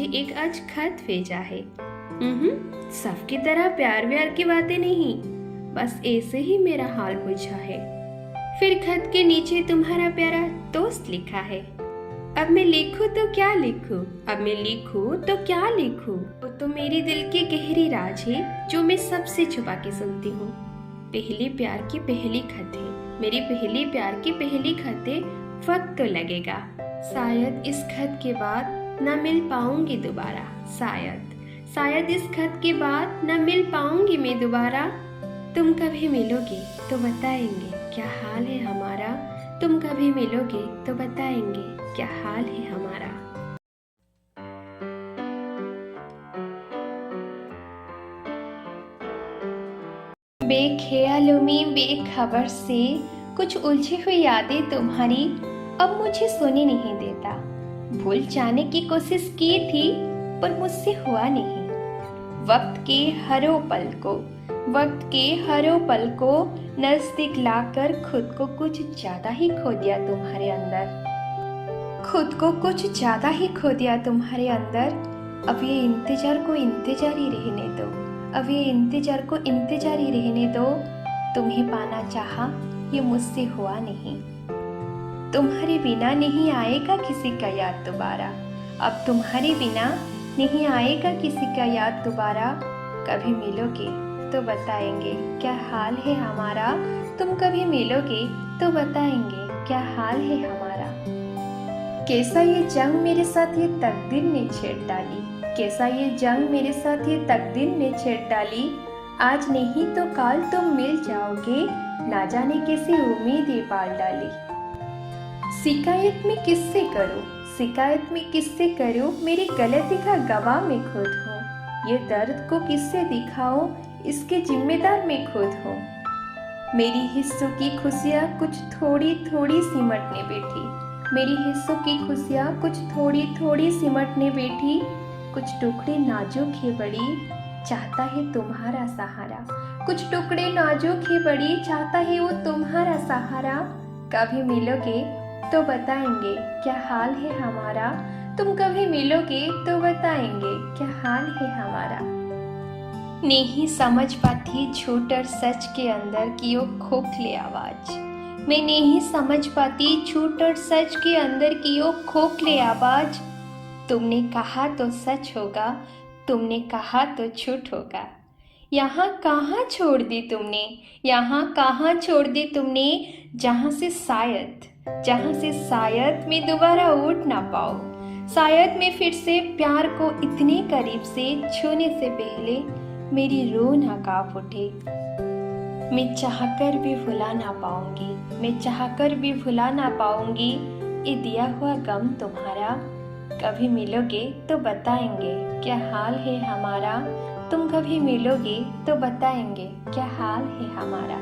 एक आज खत भेजा है। सबकी तरह प्यार व्यार की बातें नहीं, बस ऐसे ही मेरा हाल पूछा है। फिर खत के नीचे तुम्हारा प्यारा दोस्त लिखा है। अब मैं लिखूं तो क्या लिखूं, अब मैं लिखूं तो क्या लिखूं। वो तो मेरे दिल की गहरी राज है जो मैं सबसे छुपा के सुनती हूँ। पहले प्यार की पहली खत है, मेरी पहली प्यार की पहली खत है। वक्त तो लगेगा, शायद इस खत के बाद न मिल पाऊंगी दोबारा। शायद इस खत के बाद न मिल पाऊंगी मैं दोबारा। तुम कभी मिलोगे तो बताएंगे क्या हाल है हमारा। तुम कभी मिलोगे तो बताएंगे क्या हाल है हमारा। बेख्यालों में बेखबर से कुछ उलझी हुई यादें तुम्हारी अब मुझे सुनी नहीं देता। भूल जाने की कोशिश की थी पर मुझसे हुआ नहीं। वक्त के हरों पल को नजदीक लाकर खुद को कुछ ज्यादा ही खो दिया तुम्हारे अंदर। अब ये इंतजार को इंतजार ही रहने दो। तुम्हें पाना चाहा, ये मुझसे हुआ नहीं। तुम्हारे बिना नहीं आएगा किसी का याद दोबारा। अब तुम्हारे बिना नहीं आएगा किसी का याद दोबारा। कभी मिलोगे तो बताएंगे क्या हाल है हमारा। तुम कभी मिलोगे तो बताएंगे क्या हाल है हमारा। कैसा ये जंग मेरे साथ ये तकदीर ने छेड़ डाली। आज नहीं तो कल तुम मिल जाओगे, ना जाने कैसी उम्मीदें पाल डाली। शिकायत में किससे करूं, मेरी गलती का गवाह मैं खुद हूँ। ये दर्द को किससे दिखाऊं, इसके जिम्मेदार मैं खुद हूँ। मेरी हिस्सों की खुशियाँ कुछ थोड़ी थोड़ी सिमटने बैठी। कुछ टुकड़े नाजुक है बड़ी, चाहता है तुम्हारा सहारा। कभी मिलोगे तो बताएंगे क्या हाल है हमारा। तुम कभी मिलोगे तो बताएंगे क्या हाल है हमारा। नहीं समझ पाती झूठ और सच के अंदर की वो खोखली आवाज। मैं नहीं समझ पाती झूठ और सच के अंदर की वो खोखली आवाज। तुमने कहा तो सच होगा, तुमने कहा तो झूठ होगा। यहाँ कहाँ छोड़ दी तुमने, जहाँ से शायद मैं दोबारा उठ ना पाऊँ। शायद मैं फिर से प्यार को इतने करीब से छूने से पहले मेरी रूह ना कांप उठे। मैं चाहकर भी भुला ना पाऊंगी ये दिया हुआ गम तुम्हारा। कभी मिलोगे तो बताएंगे क्या हाल है हमारा। तुम कभी मिलोगे तो बताएंगे क्या हाल है हमारा।